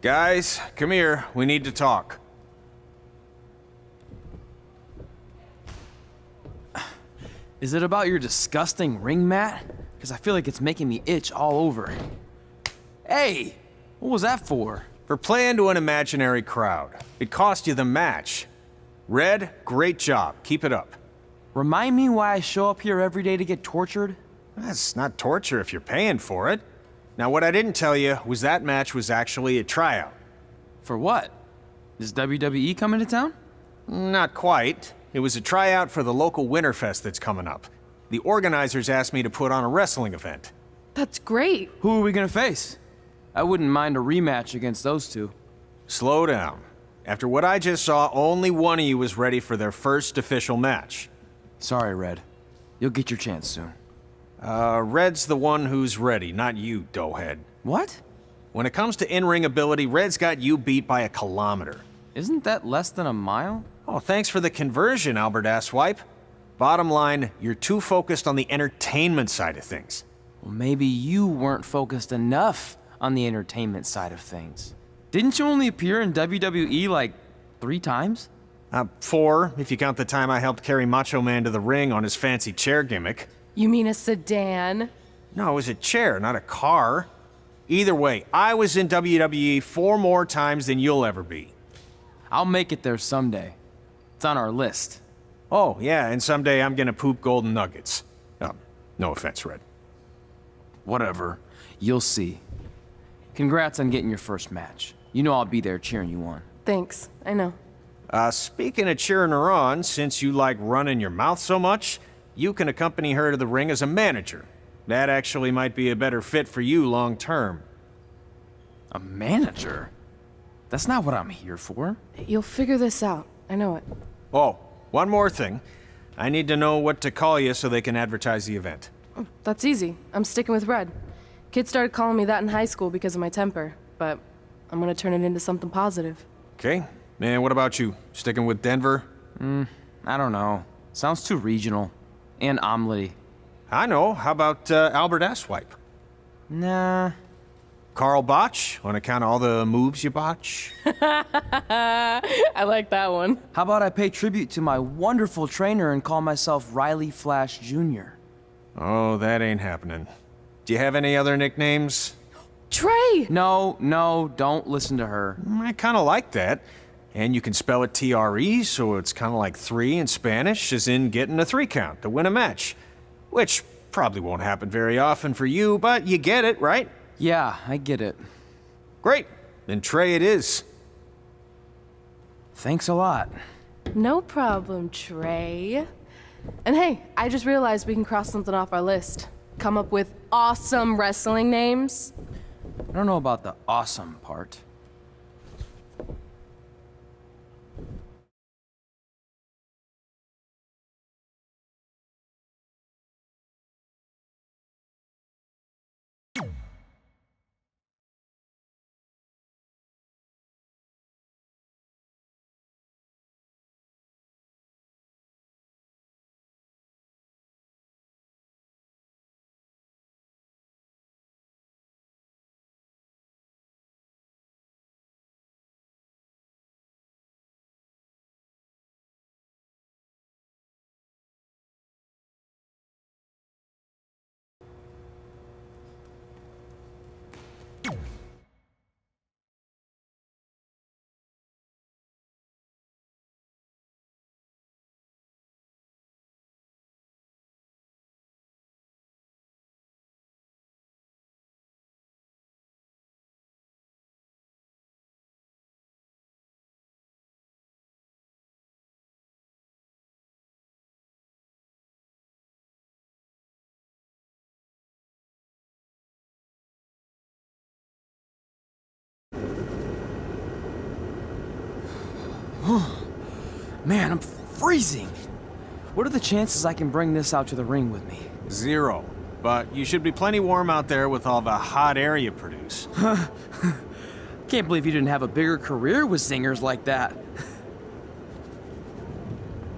Guys, come here. We need to talk. Is it about your disgusting ring mat? Because I feel like it's making me itch all over. Hey, what was that for? For playing to an imaginary crowd. It cost you the match. Red, great job. Keep it up. Remind me why I show up here every day to get tortured? That's not torture if you're paying for it. Now, what I didn't tell you was that match was actually a tryout. For what? Is WWE coming to town? Not quite. It was a tryout for the local Winterfest that's coming up. The organizers asked me to put on a wrestling event. That's great. Who are we gonna face? I wouldn't mind a rematch against those two. Slow down. After what I just saw, only one of you was ready for their first official match. Sorry, Red. You'll get your chance soon. Red's the one who's ready, not you, doughhead. What? When it comes to in-ring ability, Red's got you beat by a kilometer. Isn't that less than a mile? Oh, thanks for the conversion, Albert Asswipe. Bottom line, you're too focused on the entertainment side of things. Well, maybe you weren't focused enough on the entertainment side of things. Didn't you only appear in WWE like 3 times? 4, if you count the time I helped carry Macho Man to the ring on his fancy chair gimmick. You mean a sedan? No, it was a chair, not a car. Either way, I was in WWE 4 more times than you'll ever be. I'll make it there someday. It's on our list. Oh, yeah, and someday I'm gonna poop golden nuggets. No offense, Red. Whatever. You'll see. Congrats on getting your first match. You know I'll be there cheering you on. Thanks, I know. Speaking of cheering her on, since you like running your mouth so much, you can accompany her to the ring as a manager. That actually might be a better fit for you long term. A manager? That's not what I'm here for. You'll figure this out. I know it. Oh, one more thing. I need to know what to call you so they can advertise the event. Oh, that's easy. I'm sticking with Red. Kids started calling me that in high school because of my temper, but I'm gonna turn it into something positive. Okay. And what about you? Sticking with Denver? I don't know. Sounds too regional. And omelette-y. I know. How about Albert Asswipe? Nah. Carl Botch, on account of all the moves you botch? I like that one. How about I pay tribute to my wonderful trainer and call myself Riley Flash Jr.? Oh, that ain't happening. Do you have any other nicknames? Trey! No, don't listen to her. I kind of like that. And you can spell it T-R-E, so it's kind of like 3 in Spanish, as in getting a 3 count to win a match. Which probably won't happen very often for you, but you get it, right? Yeah, I get it. Great. Then Trey it is. Thanks a lot. No problem, Trey. And hey, I just realized we can cross something off our list. Come up with awesome wrestling names. I don't know about the awesome part. Man, I'm freezing. What are the chances I can bring this out to the ring with me? 0. But you should be plenty warm out there with all the hot air you produce. Can't believe you didn't have a bigger career with singers like that.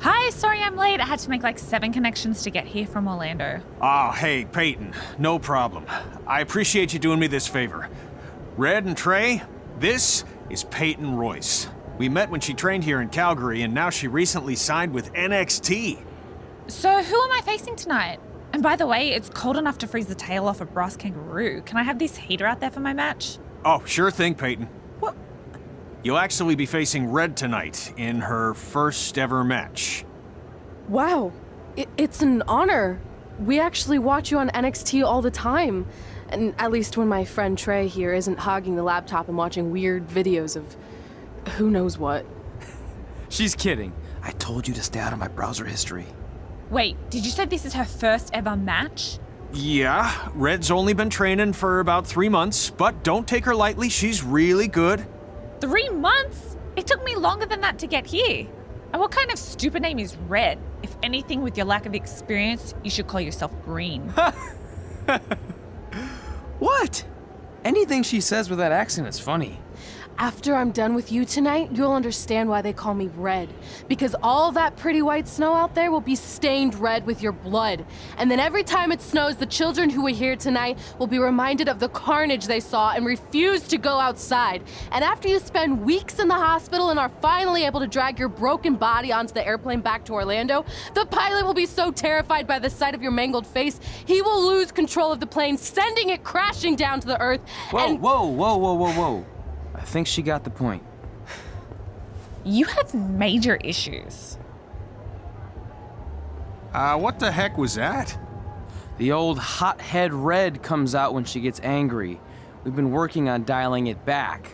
Hi, sorry I'm late. I had to make like 7 connections to get here from Orlando. Oh, hey, Peyton. No problem. I appreciate you doing me this favor. Red and Trey, This is Peyton Royce. We met when she trained here in Calgary, and now she recently signed with NXT. So who am I facing tonight? And by the way, it's cold enough to freeze the tail off a brass kangaroo. Can I have this heater out there for my match? Oh, sure thing, Peyton. What? You'll actually be facing Red tonight in her first ever match. Wow, it's an honor. We actually watch you on NXT all the time. And at least when my friend Trey here isn't hogging the laptop and watching weird videos of who knows what. She's kidding. I told you to stay out of my browser history. Wait, did you say this is her first ever match? Yeah, Red's only been training for about 3 months, but don't take her lightly, she's really good. 3 months? It took me longer than that to get here. And what kind of stupid name is Red? If anything, with your lack of experience, you should call yourself Green. What? Anything she says with that accent is funny. After I'm done with you tonight, you'll understand why they call me Red. Because all that pretty white snow out there will be stained red with your blood. And then every time it snows, the children who were here tonight will be reminded of the carnage they saw and refuse to go outside. And after you spend weeks in the hospital and are finally able to drag your broken body onto the airplane back to Orlando, the pilot will be so terrified by the sight of your mangled face, he will lose control of the plane, sending it crashing down to the earth. Whoa. I think she got the point. You have major issues. What the heck was that? The old hothead Red comes out when she gets angry. We've been working on dialing it back.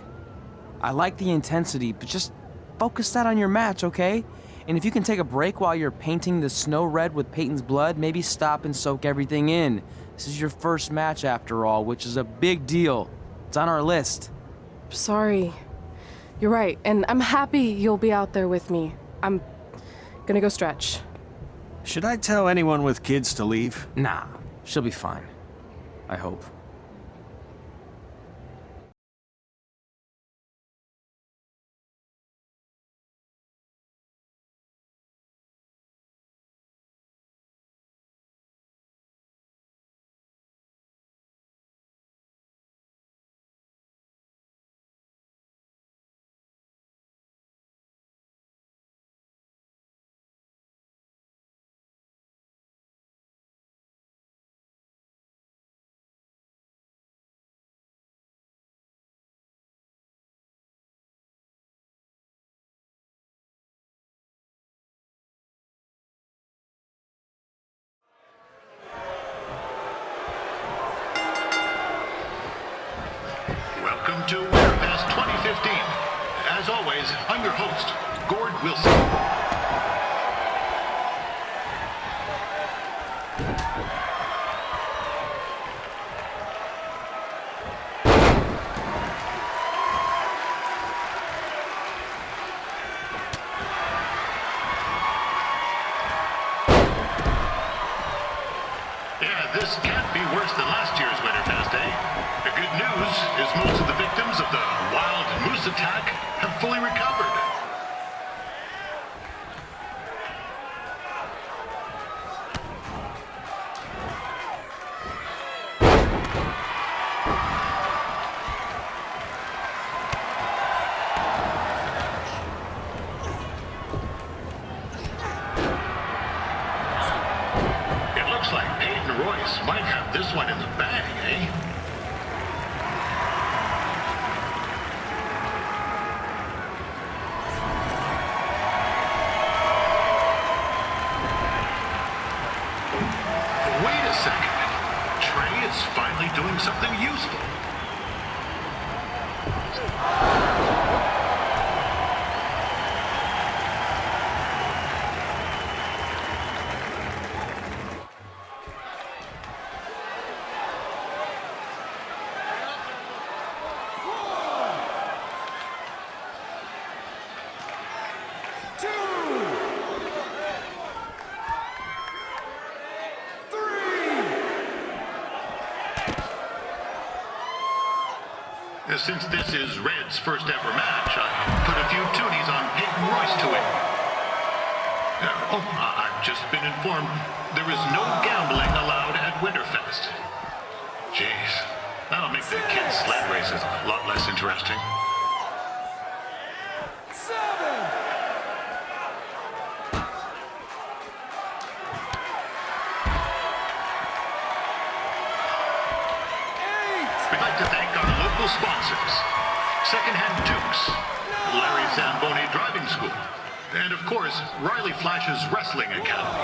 I like the intensity, but just focus that on your match, okay? And if you can take a break while you're painting the snow red with Peyton's blood, maybe stop and soak everything in. This is your first match after all, which is a big deal. It's on our list. Sorry. You're right, and I'm happy you'll be out there with me. I'm gonna go stretch. Should I tell anyone with kids to leave? Nah, she'll be fine. I hope. Welcome to Winterfest 2015. As always, I'm your host, Gord Wilson. Yeah, this can't be worse than last year's Winterfest, eh? The good news is most of the victims of the wild moose attack have fully recovered. It looks like Peyton Royce might have this one in the bag, eh? Wait a second. Trey is finally doing something useful. Since this is Red's first ever match, I put a few toonies on Peyton Royce to win. I've just been informed there is no gambling allowed at Winterfest. Jeez, that'll make the kids' sled races a lot less interesting. like to thank our local sponsors, Secondhand Dukes, Larry Zamboni Driving School, and of course, Riley Flash's Wrestling Academy.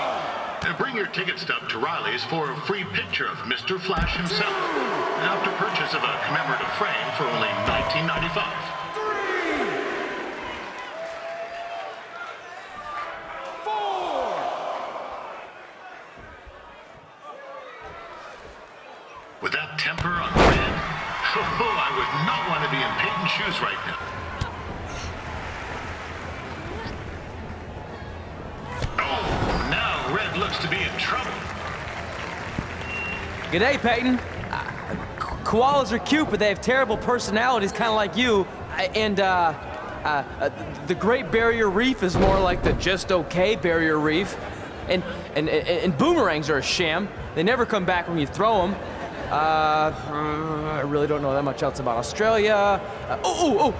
And bring your ticket stub to Riley's for a free picture of Mr. Flash himself, after purchase of a commemorative frame for only $19.95. With that temper on Red, I would not want to be in Peyton's shoes right now. Oh, now Red looks to be in trouble. G'day, Peyton. Koalas are cute, but they have terrible personalities, kind of like you. And the Great Barrier Reef is more like the just okay Barrier Reef. And boomerangs are a sham. They never come back when you throw them. I really don't know that much else about Australia.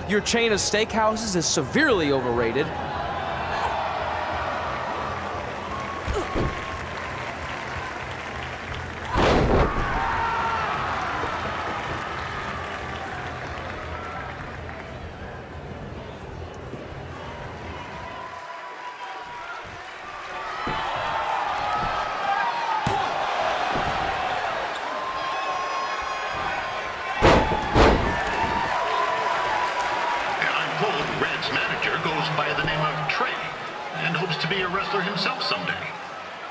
Your chain of steakhouses is severely overrated. Red's manager goes by the name of Trey and hopes to be a wrestler himself someday.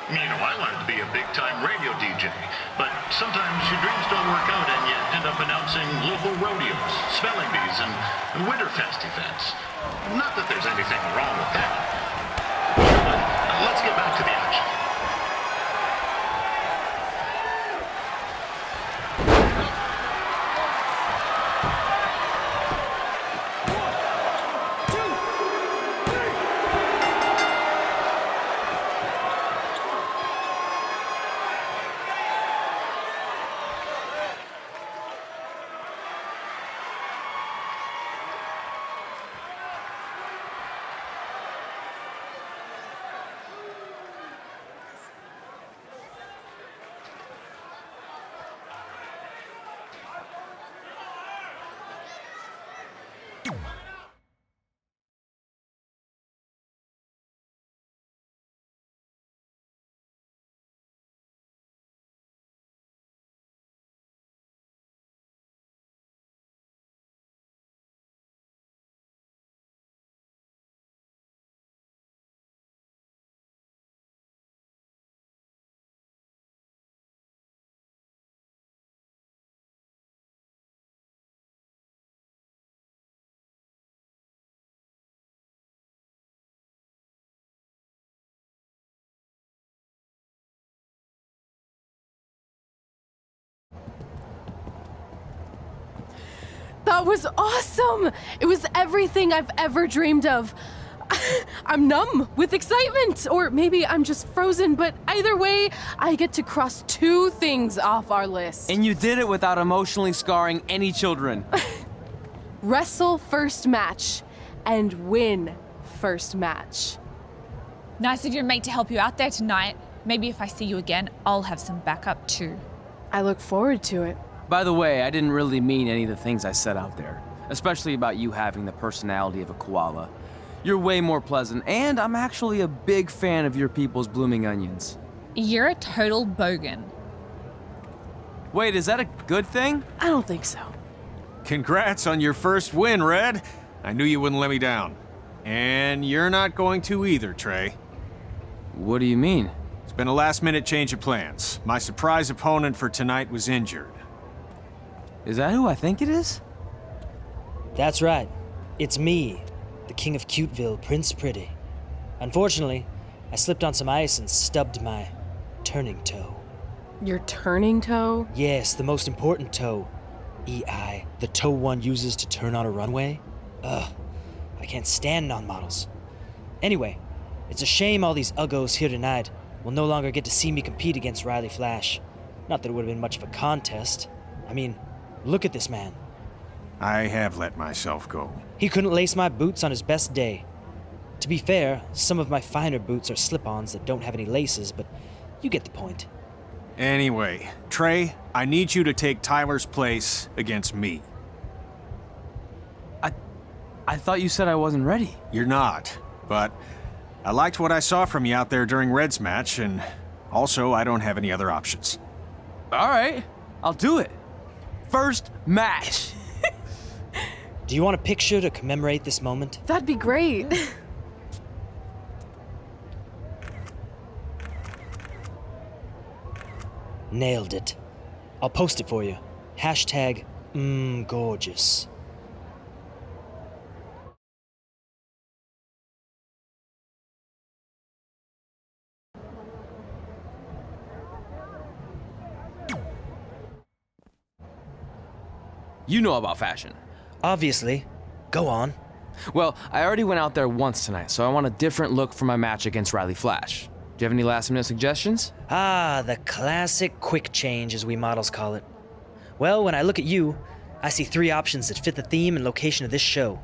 You know, I wanted to be a big-time radio DJ, but sometimes your dreams don't work out and you end up announcing local rodeos, spelling bees, and Winterfest events. Not that there's anything wrong with that. But let's get back to the action. That was awesome! It was everything I've ever dreamed of. I'm numb with excitement, or maybe I'm just frozen, but either way, I get to cross 2 things off our list. And you did it without emotionally scarring any children. Wrestle first match and win first match. Nice of your mate to help you out there tonight. Maybe if I see you again, I'll have some backup too. I look forward to it. By the way, I didn't really mean any of the things I said out there, especially about you having the personality of a koala. You're way more pleasant, and I'm actually a big fan of your people's blooming onions. You're a total bogan. Wait, is that a good thing? I don't think so. Congrats on your first win, Red. I knew you wouldn't let me down. And you're not going to either, Trey. What do you mean? It's been a last-minute change of plans. My surprise opponent for tonight was injured. Is that who I think it is? That's right. It's me, the King of Cuteville, Prince Pretty. Unfortunately, I slipped on some ice and stubbed my turning toe. Your turning toe? Yes, the most important toe. EI, the toe one uses to turn on a runway. Ugh, I can't stand non-models. Anyway, it's a shame all these uggos here tonight will no longer get to see me compete against Riley Flash. Not that it would have been much of a contest. I mean, look at this man. I have let myself go. He couldn't lace my boots on his best day. To be fair, some of my finer boots are slip-ons that don't have any laces, but you get the point. Anyway, Trey, I need you to take Tyler's place against me. I thought you said I wasn't ready. You're not, but I liked what I saw from you out there during Red's match, and also I don't have any other options. All right, I'll do it. First match. Do you want a picture to commemorate this moment? That'd be great. Nailed it. I'll post it for you. Hashtag gorgeous. You know about fashion. Obviously. Go on. Well, I already went out there once tonight, so I want a different look for my match against Riley Flash. Do you have any last-minute suggestions? Ah, the classic quick change, as we models call it. Well, when I look at you, I see 3 options that fit the theme and location of this show.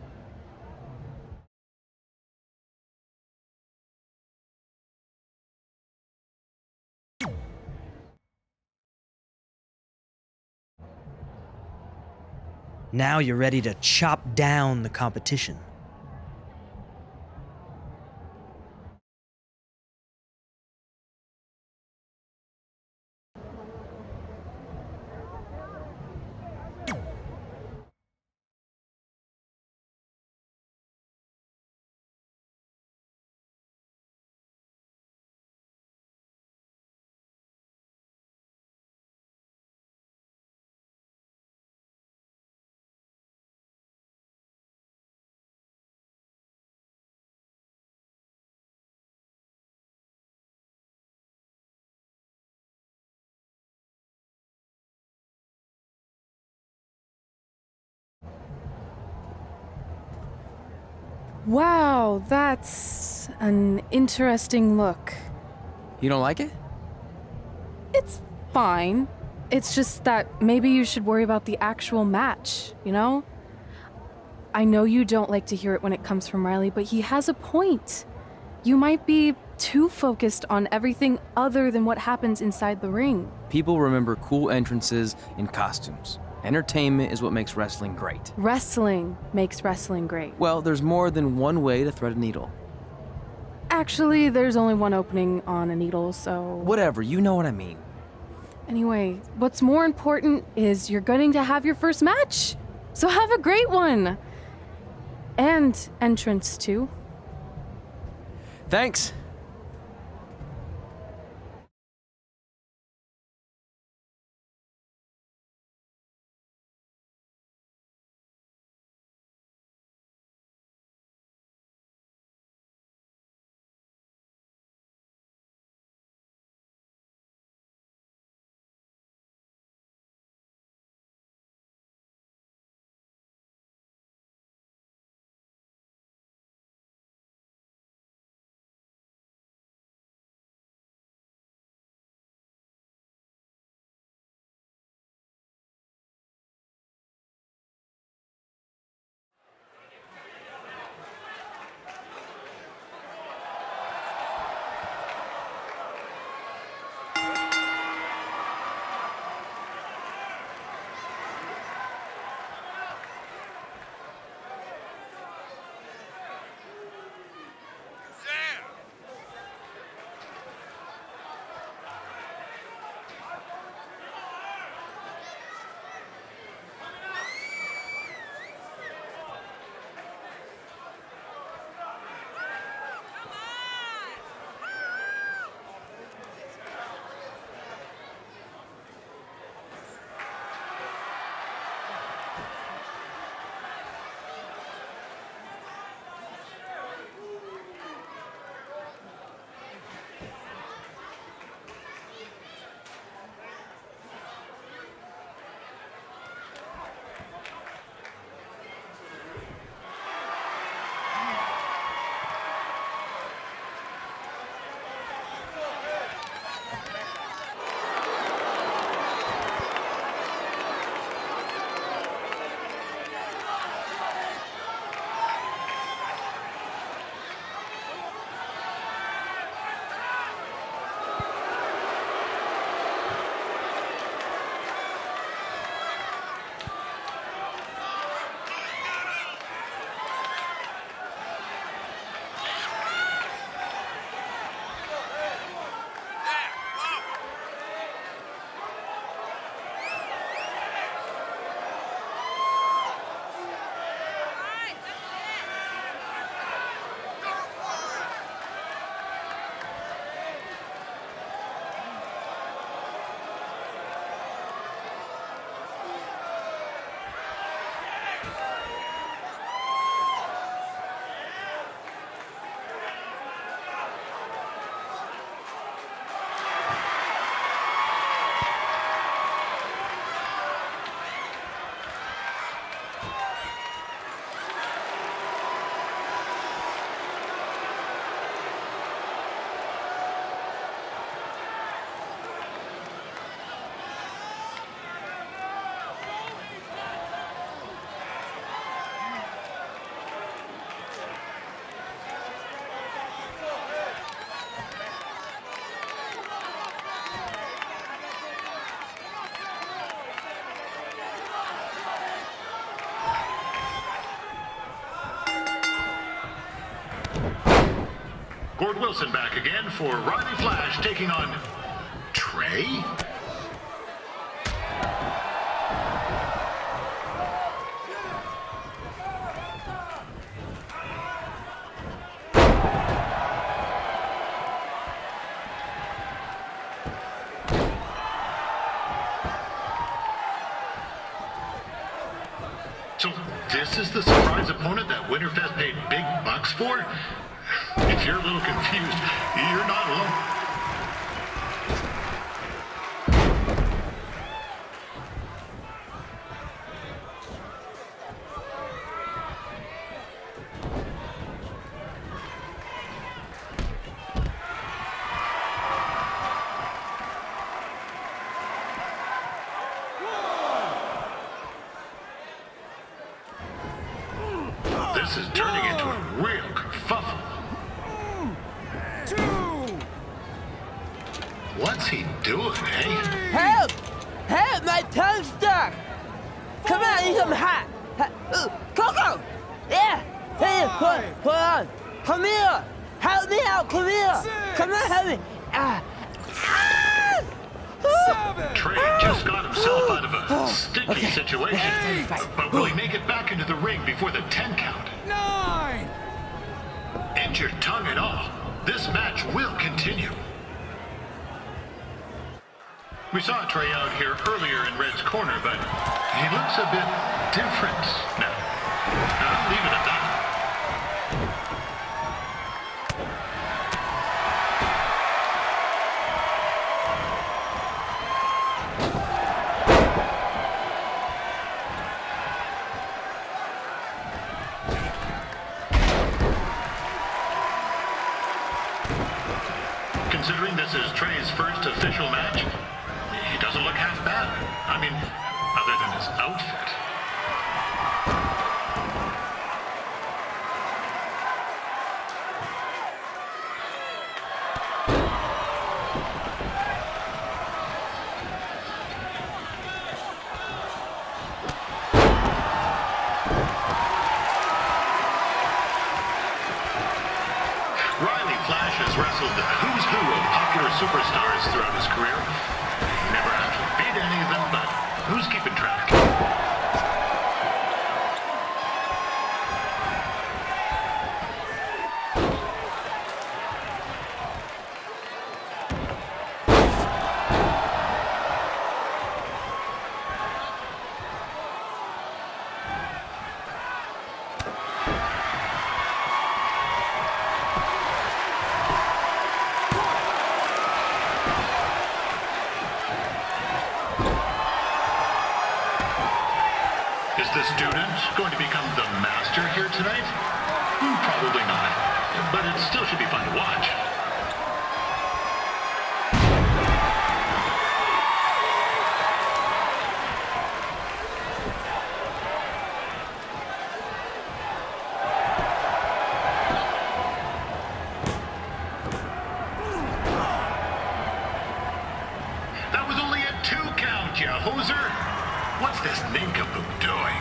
Now you're ready to chop down the competition. Wow, that's an interesting look. You don't like it? It's fine. It's just that maybe you should worry about the actual match, you know? I know you don't like to hear it when it comes from Riley, but he has a point. You might be too focused on everything other than what happens inside the ring. People remember cool entrances and costumes. Entertainment is what makes wrestling great. Wrestling makes wrestling great. Well, there's more than one way to thread a needle. Actually, there's only one opening on a needle, so... Whatever, you know what I mean. Anyway, what's more important is you're going to have your first match. So have a great one. And entrance, too. Thanks. Gord Wilson back again for Riley Flash taking on Trey? So this is the surprise opponent that Winterfest paid big bucks for? If you're a little confused, you're not alone. This is turning into a real kerfuffle. What's he doing, eh? Help! Help! My tongue's stuck! Come on, I need some hot! Coco! Yeah! Hey, hold on! Come here! Help me out! Come here! Come on, help me! Trey just got himself out of a sticky situation. But will he make it back into the ring before the 10 count? 9! Injured tongue and all, this match will continue. We saw Trey out here earlier in Red's corner, but he looks a bit different now. I'll leave it at that. Considering this is Trey's first official match, he doesn't look half bad. I mean, other than his outfit. Riley Flash has wrestled the who's who of popular superstars throughout his career. He never actually beat any of them, but who's keeping track? Is the student going to become the master here tonight? Probably not, but it still should be fun to watch. That was only a 2 count, you hoser. What's this nincompoop doing?